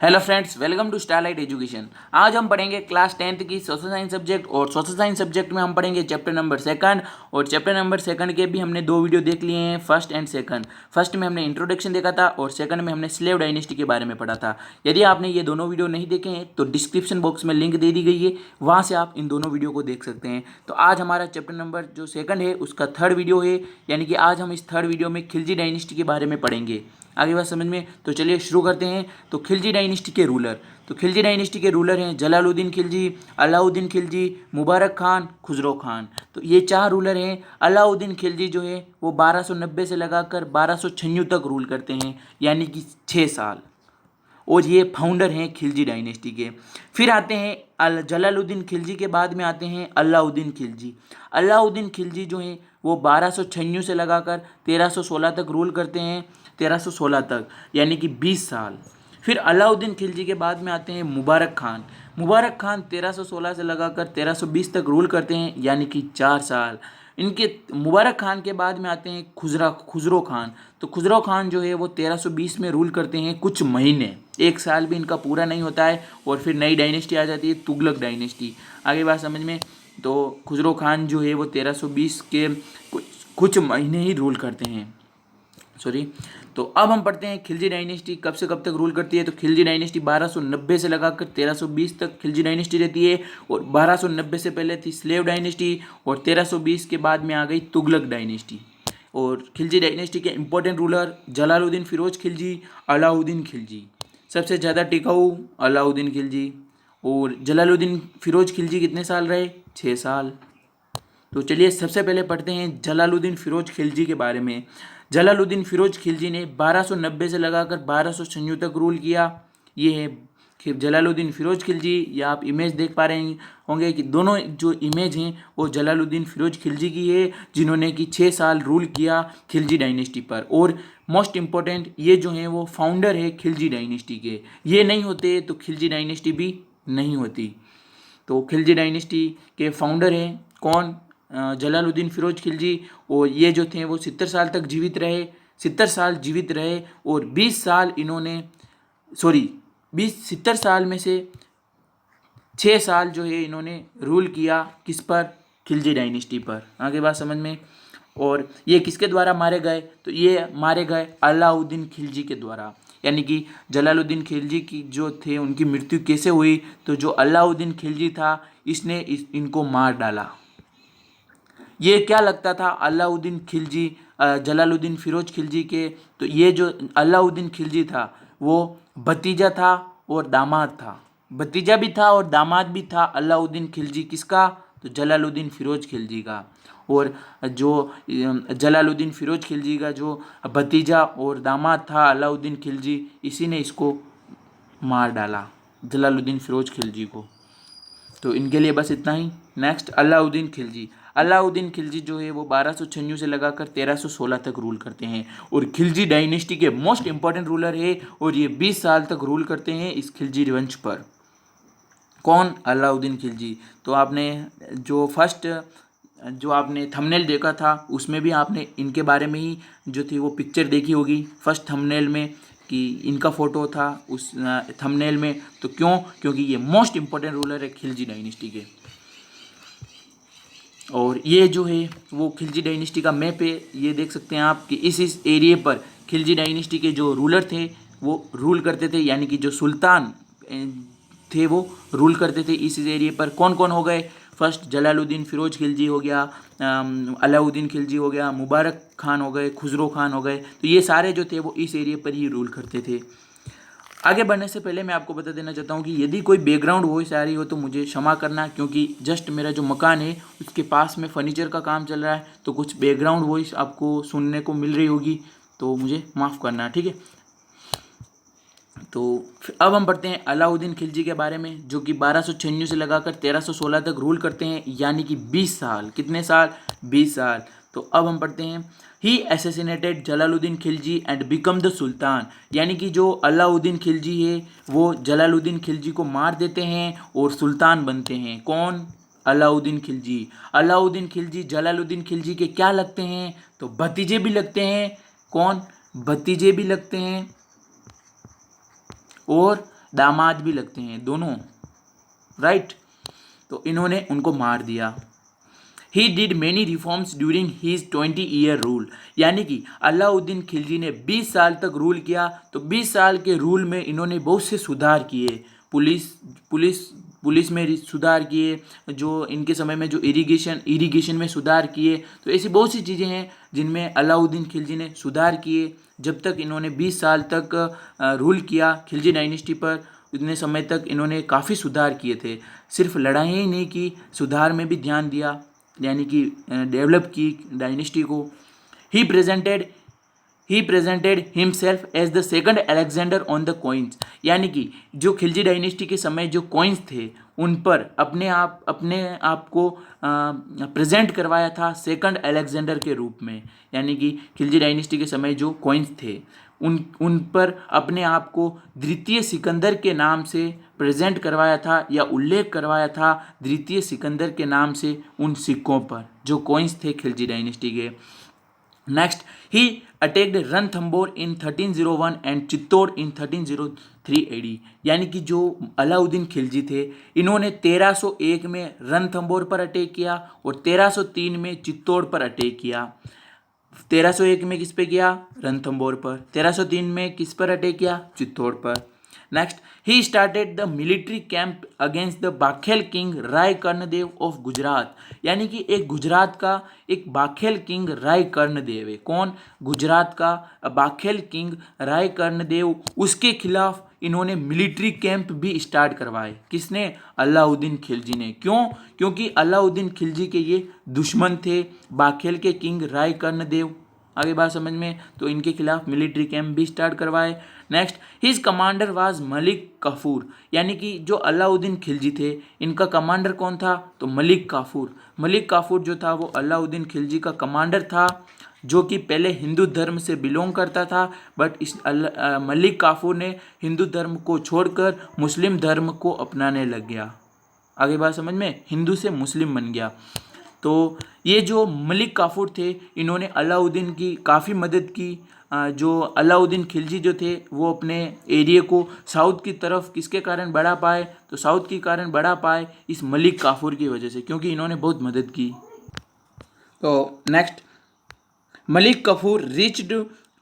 Hello friends, welcome to Starlight Education. आज हम पढ़ेंगे क्लास 10th की सोशल साइंस सब्जेक्ट और सोशल साइंस सब्जेक्ट में हम पढ़ेंगे चैप्टर नंबर सेकंड। और चैप्टर नंबर सेकंड के भी हमने दो वीडियो देख लिए हैं, फर्स्ट एंड सेकंड। फर्स्ट में हमने इंट्रोडक्शन देखा था और सेकंड में हमने स्लेव डायनेस्टी के बारे में पढ़ा था। यदि आपने ये दोनों वीडियो नहीं देखे हैं तो डिस्क्रिप्शन बॉक्स में लिंक दे दी गई है, वहाँ से आप इन दोनों वीडियो को देख सकते हैं। तो आज हमारा चैप्टर नंबर जो सेकंड है उसका थर्ड वीडियो है, यानी कि आज हम इस थर्ड वीडियो में खिलजी डायनेस्टी के बारे में पढ़ेंगे। आगे बात समझ में, तो चलिए शुरू करते हैं। तो खिलजी डायनेस्टी के रूलर, तो खिलजी डायनेस्टी के रूलर हैं जलालुद्दीन खिलजी, अलाउद्दीन खिलजी, मुबारक खान, खुसरो खान। तो ये चार रूलर हैं। अलाउद्दीन खिलजी जो है वो 1290 से लगाकर 1296 तक रूल करते हैं, यानी कि 6 साल। और ये फाउंडर हैं खिलजी डायनेस्टी के। फिर आते हैं जलालुद्दीन खिलजी के बाद में आते हैं अलाउद्दीन खिलजी। अलाउद्दीन खिलजी जो हैं वो 1296 से लगाकर 1316 तक रूल करते हैं, 1316 तक, यानी कि 20 साल। फिर अलाउद्दीन खिलजी के बाद में आते हैं मुबारक खान। मुबारक खान 1316 से लगाकर 1320 तक रूल करते हैं, यानी कि 4 साल। इनके मुबारक खान के बाद में आते हैं खुसरो खान। तो खुसरो खान जो है वो 1320 में रूल करते हैं कुछ महीने, 1 साल भी इनका पूरा नहीं होता है। और फिर नई डायनेस्टी आ जाती है, तुगलक डायनेस्टी। आगे बात समझ में, तो खुसरो खान जो है वो 1320 के कुछ महीने ही रूल करते हैं, सॉरी। तो अब हम पढ़ते हैं खिलजी डायनेस्टी कब से कब तक रूल करती है। तो खिलजी डायनेस्टी 1290 से लगाकर 1320 तक खिलजी डायनेस्टी रहती है। और 1290 से पहले थी स्लेव डायनेस्टी और 1320 के बाद में आ गई तुगलक डायनेस्टी। और खिलजी डायनेस्टी के इंपॉर्टेंट रूलर जलालुद्दीन फिरोज खिलजी, अलाउद्दीन खिलजी। सबसे ज़्यादा टिकाऊ अलाउद्दीन खिलजी। और जलालुद्दीन फिरोज खिलजी कितने साल रहे? 6 साल। तो चलिए सबसे पहले पढ़ते हैं जलालुद्दीन फिरोज खिलजी के बारे में। जलालुद्दीन फिरोज खिलजी ने 1290 से लगाकर 1296 तक रूल किया। ये है जलालुद्दीन फिरोज खिलजी। या आप इमेज देख पा रहे होंगे कि दोनों जो इमेज हैं वो जलालुद्दीन फिरोज खिलजी की है, जिन्होंने कि 6 साल रूल किया खिलजी डायनेस्टी पर। और मोस्ट इम्पॉर्टेंट, ये जो हैं वो फाउंडर है खिलजी डायनेस्टी के। ये नहीं होते तो खिलजी डायनेस्टी भी नहीं होती। तो खिलजी डायनेस्टी के फाउंडर हैं कौन? जलालुद्दीन फिरोज खिलजी। और ये जो थे वो 70 साल तक जीवित रहे, 70 साल जीवित रहे। और 20 साल इन्होंने, सॉरी, 70 साल में से 6 साल जो है इन्होंने रूल किया किस पर? खिलजी डायनेस्टी पर। आगे बात समझ में। और ये किसके द्वारा मारे गए? तो ये मारे गए अलाउद्दीन खिलजी के द्वारा। यानी कि जलालुद्दीन खिलजी की जो थे उनकी मृत्यु कैसे हुई? तो जो अलाउद्दीन खिलजी था इसने इनको मार डाला। ये क्या लगता था अलाउद्दीन खिलजी जलालुद्दीन फिरोज खिलजी के? तो ये जो अलाउद्दीन खिलजी था वो भतीजा था और दामाद था। भतीजा भी था और दामाद भी था अलाउद्दीन खिलजी किसका? तो जलालुद्दीन फिरोज खिलजी का। और जो जलालुद्दीन फिरोज खिलजी का जो भतीजा और दामाद था अलाउद्दीन खिलजी, इसी ने इसको मार डाला, जलालुद्दीन फिरोज खिलजी को। तो इनके लिए बस इतना ही। नेक्स्ट अलाउद्दीन खिलजी। अलाउद्दीन खिलजी जो है वो 1296 से लगाकर 1316 तक रूल करते हैं और खिलजी डायनेस्टी के मोस्ट इंपॉर्टेंट रूलर है। और ये 20 साल तक रूल करते हैं इस खिलजी वंश पर। कौन? अलाउद्दीन खिलजी। तो आपने जो फर्स्ट जो आपने थंबनेल देखा था उसमें भी आपने इनके बारे में ही जो थी वो पिक्चर देखी होगी फर्स्ट थंबनेल में, कि इनका फ़ोटो था उस थंबनेल में। तो क्यों? क्योंकि ये मोस्ट इंपॉर्टेंट रूलर है खिलजी डायनेस्टी के। और ये जो है वो खिलजी डायनेस्टी का मैप है, ये देख सकते हैं आप कि इस एरिए पर खिलजी डायनेस्टी के जो रूलर थे वो रूल करते थे, यानी कि जो सुल्तान थे वो रूल करते थे इस एरिए पर। कौन कौन हो गए? फर्स्ट जलालुद्दीन फिरोज खिलजी हो गया, अलाउद्दीन खिलजी हो गया, मुबारक खान हो गए, खुसरो खान हो गए। तो ये सारे जो थे वो इस एरिए पर ही रूल करते थे। आगे बढ़ने से पहले मैं आपको बता देना चाहता हूँ कि यदि कोई बैकग्राउंड वॉइस आ रही हो तो मुझे क्षमा करना, क्योंकि जस्ट मेरा जो मकान है उसके पास में फर्नीचर का काम चल रहा है, तो कुछ बैकग्राउंड वॉइस आपको सुनने को मिल रही होगी, तो मुझे माफ़ करना, ठीक है। तो अब हम पढ़ते हैं अलाउद्दीन खिलजी के बारे में, जो कि 1296 से लगाकर 1316 तक रूल करते हैं, यानी कि 20 साल। कितने साल? 20 साल। तो अब हम पढ़ते हैं he assassinated Jalaluddin Khilji and become the sultan. यानी कि जो अलाउद्दीन खिलजी है वो जलालुद्दीन खिलजी को मार देते हैं और सुल्तान बनते हैं। कौन? अलाउद्दीन खिलजी। अलाउद्दीन खिलजी जलालुद्दीन खिलजी के क्या लगते हैं? तो भतीजे भी लगते हैं। कौन? भतीजे भी लगते हैं और दामाद भी लगते हैं दोनों, राइट। तो इन्होंने उनको मार दिया। He did many reforms during his 20 year rule, यानी कि अलाउद्दीन खिलजी ने 20 साल तक रूल किया। तो 20 साल के रूल में इन्होंने बहुत से सुधार किए। पुलिस पुलिस पुलिस में सुधार किए, जो इनके समय में जो इरिगेशन में सुधार किए। तो ऐसी बहुत सी चीज़ें हैं जिनमें अलाउद्दीन खिलजी ने सुधार किए। जब तक इन्होंने 20 साल तक रूल किया खिलजी डायनेस्टी पर, उतने समय तक इन्होंने काफ़ी सुधार किए थे। सिर्फ लड़ाइयाँ ही नहीं की, सुधार में भी ध्यान दिया, यानी कि डेवलप की डायनेस्टी को। He presented himself as the second Alexander on the coins, यानी कि जो खिलजी डायनेस्टी के समय जो कॉइन्स थे उन पर अपने आप को प्रेजेंट करवाया था सेकंड अलेक्जेंडर के रूप में। यानी कि खिलजी डायनेस्टी के समय जो कॉइन्स थे उन पर अपने आप को द्वितीय सिकंदर के नाम से प्रेजेंट करवाया था, या उल्लेख करवाया था द्वितीय सिकंदर के नाम से उन सिक्कों पर जो कॉइन्स थे खिलजी डायनेस्टी के। Next, he attacked Ranthambore in 1301 and Chittor in 1303 AD, यानी कि जो अलाउद्दीन खिलजी थे इन्होंने 1301 में रणथंबोर पर अटैक किया और 1303 में चित्तौड़ पर अटैक किया। 1301 में किस पे किया? रणथंबोर पर। 1303 में किस पर अटैक किया? चित्तौड़ पर। Next, he started the military camp against the Baghel king Rai Karnadev of Gujarat, यानी कि एक गुजरात का एक बाखेल किंग राय कर्णदेव है। कौन? गुजरात का बाखेल किंग राय कर्णदेव, उसके खिलाफ इन्होंने मिलिट्री कैंप भी स्टार्ट करवाए। किसने? अलाउद्दीन खिलजी ने। क्यों? क्योंकि अलाउद्दीन खिलजी के ये दुश्मन थे, बाखेल के किंग राय कर्णदेव। आगे बात समझ में? तो इनके खिलाफ मिलिट्री कैंप भी स्टार्ट करवाए। Next, his commander was Malik Kafur, यानी कि जो अलाउद्दीन खिलजी थे इनका कमांडर कौन था? तो मलिक काफूर। मलिक काफूर जो था वो अलाउद्दीन खिलजी का कमांडर था, जो कि पहले हिंदू धर्म से बिलोंग करता था, बट इस मलिक काफूर ने हिंदू धर्म को छोड़कर मुस्लिम धर्म को अपनाने लग गया। आगे बात समझ में? हिंदू से मुस्लिम बन गया। तो ये जो मलिक काफूर थे इन्होंने अलाउद्दीन की काफ़ी मदद की। जो अलाउद्दीन खिलजी जो थे वो अपने एरिया को साउथ की तरफ किसके कारण बढ़ा पाए? तो साउथ के कारण बढ़ा पाए इस मलिक काफूर की वजह से, क्योंकि इन्होंने बहुत मदद की। तो next, Malik Kafur reached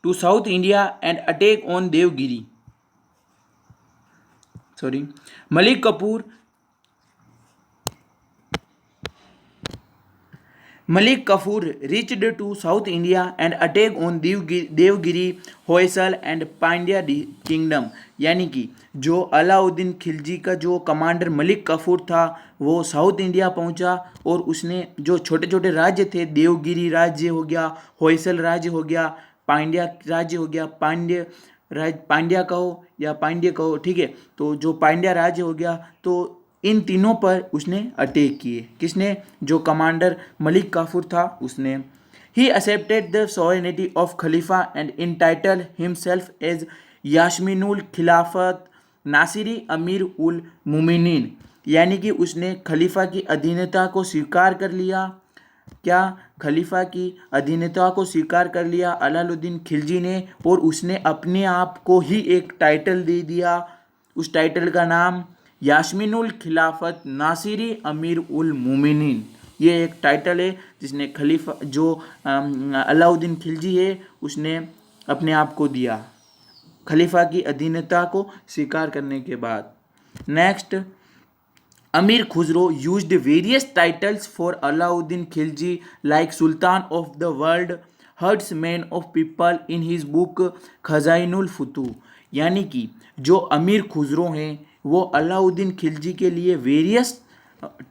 to South India and attack on Devagiri. Malik Kafur reached to South India and attacked on Devagiri, Hoysala and Pandya kingdom, यानी कि जो अलाउद्दीन खिलजी का जो कमांडर मलिक काफूर था वो साउथ इंडिया पहुंचा और उसने जो छोटे छोटे राज्य थे, देवगिरी राज्य हो गया, होयसल राज्य हो गया, पांड्या राज्य हो गया, पांड्या कहो या पांड्य कहो, ठीक है। तो जो पांड्या राज्य हो गया, तो इन तीनों पर उसने अटैक किए। किसने? जो कमांडर मलिक काफूर था उसने। He accepted the sovereignty of Khalifa and entitled himself as Yaminul Khilafat Nasiri अमीर उल मुमिनीन, यानी कि उसने खलीफा की अधीनता को स्वीकार कर लिया। क्या? खलीफा की अधीनता को स्वीकार कर लिया अलाउद्दीन खिलजी ने, और उसने अपने आप को ही एक टाइटल दे दिया। उस टाइटल का नाम यास्मीनुल खिलाफत नासिरी अमीर उल मोमिनीन, ये एक टाइटल है जिसने खलीफा जो अलाउद्दीन खिलजी है उसने अपने आप को दिया खलीफा की अधीनता को स्वीकार करने के बाद। Next, Amir Khusro used various titles for Alauddin Khilji like sultan of the world, herdsman of people in his book Khazainul Futuh, यानी कि जो अमीर खुसरो हैं वो अलाउद्दीन खिलजी के लिए वेरियस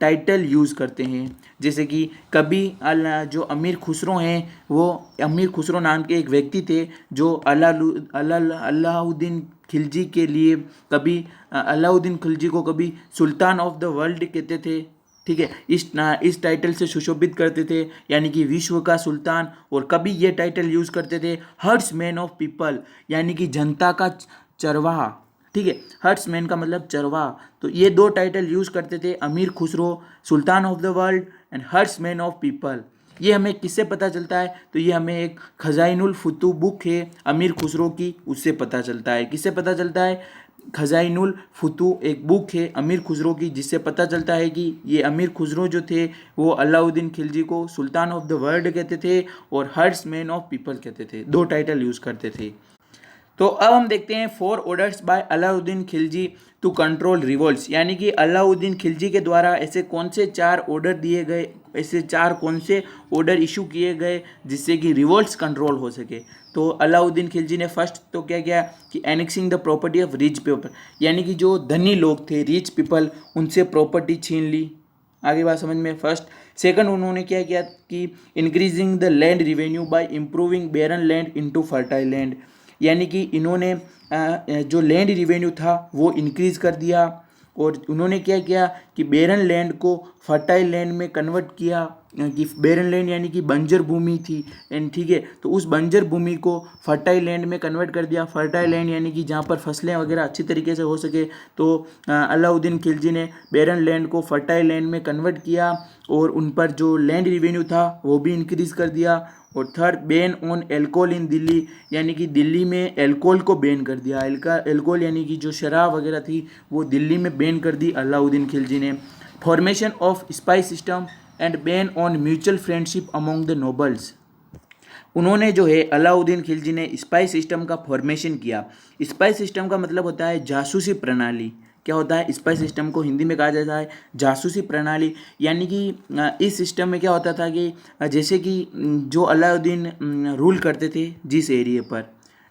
टाइटल यूज़ करते हैं। जैसे कि कभी जो अमीर खुसरो हैं वो अमीर खुसरो नाम के एक व्यक्ति थे जो अलाउद्दीन खिलजी के लिए कभी अलाउद्दीन खिलजी को कभी सुल्तान ऑफ द वर्ल्ड कहते थे, ठीक है। इस टाइटल से सुशोभित करते थे, यानी कि विश्व का सुल्तान। और कभी ये टाइटल यूज़ करते थे हर्ड्समैन ऑफ पीपल, यानी कि जनता का चरवाहा, ठीक है। हर्ड्समैन का मतलब चरवाहा। तो ये दो टाइटल यूज़ करते थे, Amir Khusro sultan of the world and herdsman of people. ये हमें किससे पता चलता है? तो ये हमें एक खजाइनुल फुतू बुक है अमीर खुसरो की, उससे पता चलता है। किससे पता चलता है? खजाइनुल फुतू एक बुक है अमीर खुसरो की, जिससे पता चलता है कि ये अमीर खुसरो जो थे वो अलाउद्दीन खिलजी को सुल्तान ऑफ द वर्ल्ड कहते थे और हर्ट्समैन ऑफ पीपल कहते थे, दो टाइटल यूज़ करते थे। तो अब हम देखते हैं 4 orders by Alauddin Khilji to control revolts, यानी कि अलाउद्दीन खिलजी के द्वारा ऐसे कौन से 4 ऑर्डर दिए गए, ऐसे 4 कौन से ऑर्डर इशू किए गए जिससे कि रिवोल्ट्स कंट्रोल हो सके। तो अलाउद्दीन खिलजी ने फर्स्ट तो क्या किया कि annexing the property of rich people, यानी कि जो धनी लोग थे रिच पीपल उनसे प्रॉपर्टी छीन ली। आगे बात समझ में। फर्स्ट सेकंड उन्होंने क्या किया कि increasing the land revenue by improving barren land into fertile land, यानी कि इन्होंने जो लैंड रिवेन्यू था वो इंक्रीज़ कर दिया और उन्होंने क्या किया कि बेरन लैंड को फर्टाइल लैंड में कन्वर्ट किया, कि बेरन लैंड यानी कि बंजर भूमि थी एंड ठीक है, तो उस बंजर भूमि को फर्टाइल लैंड में कन्वर्ट कर दिया। फर्टाइल लैंड यानी कि जहाँ पर फसलें वगैरह अच्छी तरीके से हो सके, तो अलाउद्दीन खिलजी ने बेरन लैंड को फर्टाइल लैंड में कन्वर्ट किया और उन पर जो लैंड रिवेन्यू था वो भी इंक्रीज़ कर दिया। और third ban on alcohol in Delhi, यानी कि दिल्ली में एल्कोहल को बैन कर दिया। एल्कोहल यानी कि जो शराब वगैरह थी वो दिल्ली में बैन कर दी अलाउद्दीन खिलजी ने। Formation of spice system and ban on mutual friendship among the nobles, उन्होंने जो है अलाउद्दीन खिलजी ने स्पाई सिस्टम का फॉर्मेशन किया। स्पाई सिस्टम का मतलब होता है जासूसी प्रणाली। क्या होता है स्पाई सिस्टम को हिंदी में कहा जाता है जासूसी प्रणाली, यानी कि इस सिस्टम में क्या होता था कि जैसे कि जो अलाउद्दीन रूल करते थे जिस एरिया पर,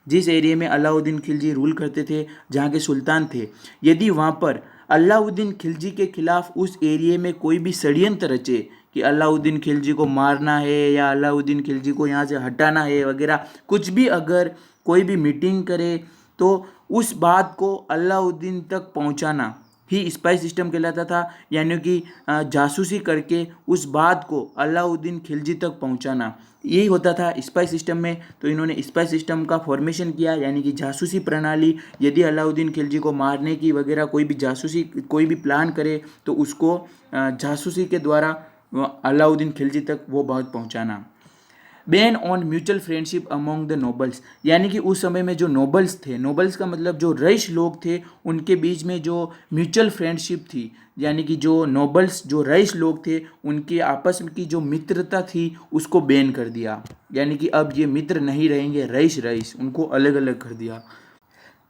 जिस एरिया में अलाउद्दीन खिलजी रूल करते थे, जहाँ के सुल्तान थे, यदि वहाँ पर अलाउद्दीन खिलजी के खिलाफ उस एरिया में कोई भी षड्यंत्र रचे कि अलाउद्दीन खिलजी को मारना है या अलाउद्दीन खिलजी को यहाँ से हटाना है वगैरह, कुछ भी अगर कोई भी मीटिंग करे तो उस बात को अलाउद्दीन तक पहुँचाना ही स्पाई सिस्टम कहलाता था, यानी कि जासूसी करके उस बात को अलाउद्दीन खिलजी तक पहुँचाना, यही होता था स्पाई सिस्टम में। तो इन्होंने स्पाई सिस्टम का फॉर्मेशन किया, यानी कि जासूसी प्रणाली। यदि अलाउद्दीन खिलजी को मारने की वगैरह कोई भी जासूसी कोई भी प्लान करे तो उसको जासूसी के द्वारा अलाउद्दीन खिलजी तक वो बात पहुंचाना। Ban on mutual friendship among the nobles, यानी कि उस समय में जो नोबल्स थे, नोबल्स का मतलब जो रईस लोग थे, उनके बीच में जो म्यूचुअल फ्रेंडशिप थी, यानी कि जो नोबल्स जो रईस लोग थे उनके आपस की जो मित्रता थी उसको बैन कर दिया, यानी कि अब ये मित्र नहीं रहेंगे, रईस उनको अलग अलग कर दिया।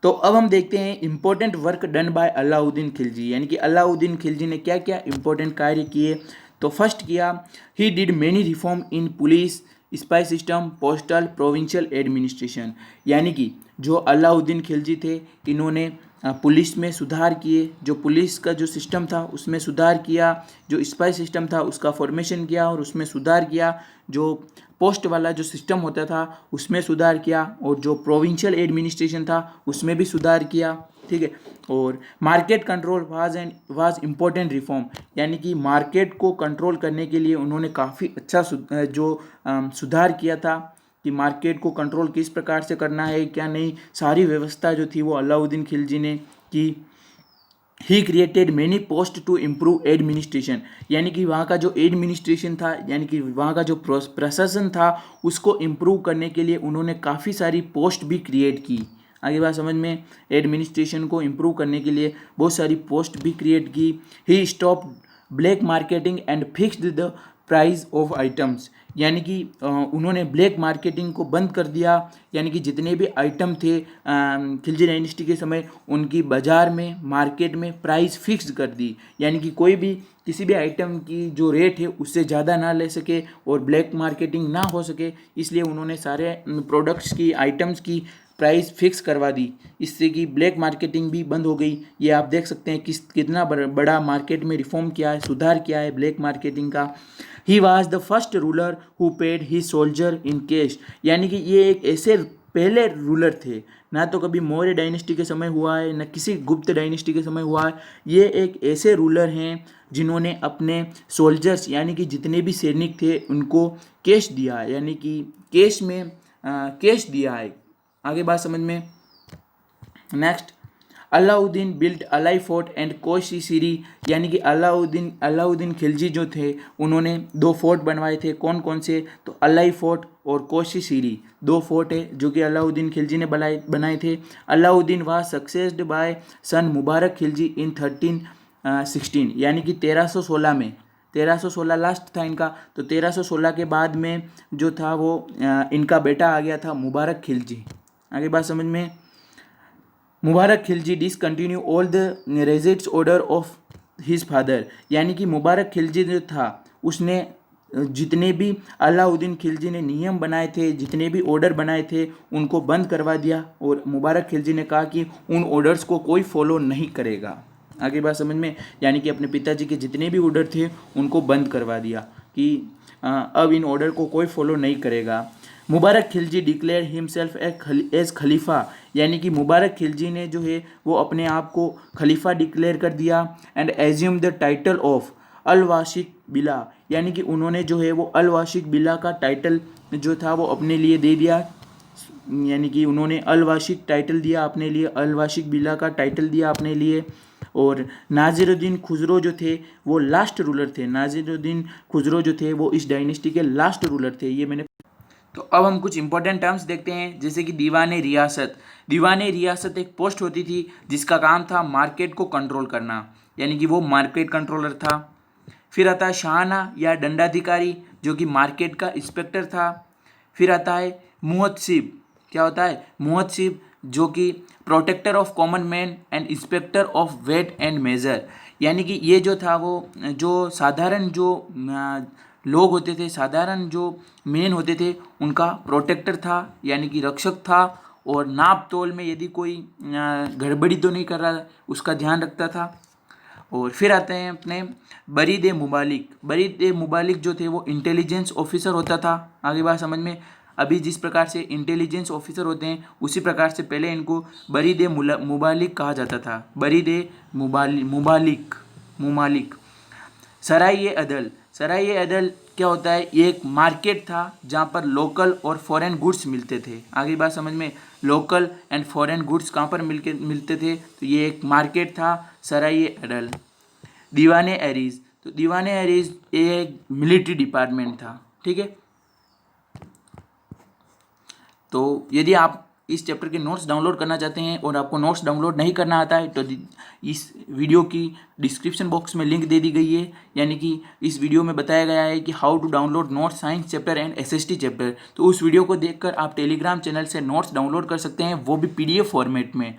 तो अब हम देखते हैं important work done by Alauddin Khilji, यानी कि अलाउद्दीन खिलजी ने क्या क्या इंपॉर्टेंट कार्य किए। तो फर्स्ट किया he did many reform in police spy system postal provincial administration, यानी कि जो अलाउद्दीन खिलजी थे इन्होंने पुलिस में सुधार किए, जो पुलिस का जो सिस्टम था उसमें सुधार किया, जो स्पाई सिस्टम था उसका फॉर्मेशन किया और उसमें सुधार किया, जो पोस्ट वाला जो सिस्टम होता था उसमें सुधार किया और जो प्रोविंशियल एडमिनिस्ट्रेशन था उसमें भी सुधार किया, ठीक है। और market control was important reform, यानी कि मार्केट को कंट्रोल करने के लिए उन्होंने काफ़ी अच्छा सुधार किया था कि मार्केट को कंट्रोल किस प्रकार से करना है क्या नहीं, सारी व्यवस्था जो थी वो अलाउद्दीन खिलजी ने की। He created many post to improve administration, यानी कि वहाँ का जो एडमिनिस्ट्रेशन था, यानी कि वहाँ का जो प्रशासन था उसको इम्प्रूव करने के लिए उन्होंने काफ़ी सारी पोस्ट भी क्रिएट की। आगे बात समझ में। एडमिनिस्ट्रेशन को इम्प्रूव करने के लिए बहुत सारी पोस्ट भी क्रिएट की। He stop black marketing and fixed the price of items, यानी कि उन्होंने ब्लैक मार्केटिंग को बंद कर दिया, यानी कि जितने भी आइटम थे खिलजी डायनेस्टी के समय उनकी बाज़ार में मार्केट में प्राइस फिक्स कर दी, यानी कि कोई भी किसी भी आइटम की जो रेट है उससे ज़्यादा ना ले सके और ब्लैक मार्केटिंग ना हो सके, इसलिए उन्होंने सारे प्रोडक्ट्स की आइटम्स की प्राइस फिक्स करवा दी, इससे कि ब्लैक मार्केटिंग भी बंद हो गई। ये आप देख सकते हैं कितना बड़ा मार्केट में रिफॉर्म किया है, सुधार किया है ब्लैक मार्केटिंग का। He was the first ruler who paid he soldier in cash, यानी कि ये एक ऐसे पहले रूलर थे, ना तो कभी मौर्य डायनेस्टी के समय हुआ है ना किसी गुप्त डायनेस्टी के समय हुआ है। ये एक ऐसे रूलर हैं जिन्होंने अपने सोल्जर्स यानी कि जितने भी सैनिक थे उनको कैश दिया है, यानी कि कैश में कैश दिया है। आगे बात समझ में। Next, Alauddin built Alai fort and Koshi Siri, यानी कि अलाउद्दीन खिलजी जो थे उन्होंने 2 फोर्ट बनवाए थे। कौन कौन से? तो अलाई फोर्ट और कोशी सीरी 2 फोर्ट है जो कि अलाउद्दीन खिलजी ने बनाए थे। अलाउद्दीन वाज सक्सेस्ड बाय सन मुबारक खिलजी इन 1316, यानी कि 1316 में, 1316 लास्ट था इनका, तो 1316 के बाद में जो था वो इनका बेटा आ गया था मुबारक खिलजी। आगे बात समझ में। Mubarak Khilji discontinue all the regents order of his father, यानी कि मुबारक खिलजी जो था उसने जितने भी अलाउद्दीन खिलजी ने नियम बनाए थे, जितने भी ऑर्डर बनाए थे उनको बंद करवा दिया, और मुबारक खिलजी ने कहा कि उन ऑर्डर्स को कोई फॉलो नहीं करेगा। आगे बात समझ में, यानी कि अपने पिताजी के जितने भी ऑर्डर थे उनको बंद करवा दिया कि अब इन ऑर्डर को कोई फॉलो नहीं करेगा। मुबारक खिलजी डिक्लेयर हिमसेल्फ एज खलीफा, यानी कि मुबारक खिलजी ने जो है वो अपने आप को खलीफा डिक्लेयर कर दिया। And assume the title of Alwasiq Billah, यानी कि उन्होंने जो है वो अलवाशिक बिला का टाइटल जो था वो अपने लिए दे दिया, यानी कि उन्होंने अलवाशिक टाइटल दिया अपने लिए, अलवाशिक बिला का टाइटल दिया अपने लिए। और नासिरुद्दीन खुसरो जो थे वो लास्ट रूलर थे, नासिरुद्दीन खुसरो जो थे वो इस डायनेस्टी के लास्ट रूलर थे। ये मैंने तो अब हम कुछ इंपॉर्टेंट टर्म्स देखते हैं, जैसे कि दीवाने रियासत। दीवाने रियासत एक पोस्ट होती थी जिसका काम था मार्केट को कंट्रोल करना, यानी कि वो मार्केट कंट्रोलर था। फिर आता है शाहना या दंडाधिकारी जो कि मार्केट का इंस्पेक्टर था। फिर आता है मुहतसिब, क्या होता है? मुहतसिब जो कि protector of common man and inspector of weight and measure, यानी कि ये जो था वो जो साधारण जो लोग होते थे, साधारण जो मेन होते थे उनका प्रोटेक्टर था, यानी कि रक्षक था, और नाप तोल में यदि कोई गड़बड़ी तो नहीं कर रहा उसका ध्यान रखता था। और फिर आते हैं अपने बरीद मुबालिक। बरीद मुबालिक जो थे वो इंटेलिजेंस ऑफिसर होता था। आगे बात समझ में। अभी जिस प्रकार से इंटेलिजेंस ऑफिसर होते हैं उसी प्रकार से पहले इनको बरीद मुबालिक कहा जाता था, बरीद मुबालिक। सराय अदल, सराय अदल क्या होता है? ये एक मार्केट था जहाँ पर लोकल और फॉरेन गुड्स मिलते थे। आगे बात समझ में। लोकल एंड फॉरेन गुड्स कहाँ पर मिलते थे? तो ये एक मार्केट था सराय अदल। दीवाने एरीज, तो दीवाने एरीज ये एक मिलिट्री डिपार्टमेंट था, ठीक है। तो यदि आप इस चैप्टर के नोट्स डाउनलोड करना चाहते हैं और आपको नोट्स डाउनलोड नहीं करना आता है तो इस वीडियो की डिस्क्रिप्शन बॉक्स में लिंक दे दी गई है, यानी कि इस वीडियो में बताया गया है कि how to download notes science chapter and SST chapter. तो उस वीडियो को देखकर आप टेलीग्राम चैनल से नोट्स डाउनलोड कर सकते हैं, वो भी PDF फॉर्मेट में,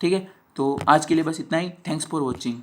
ठीक है। तो आज के लिए बस इतना ही। Thanks for watching.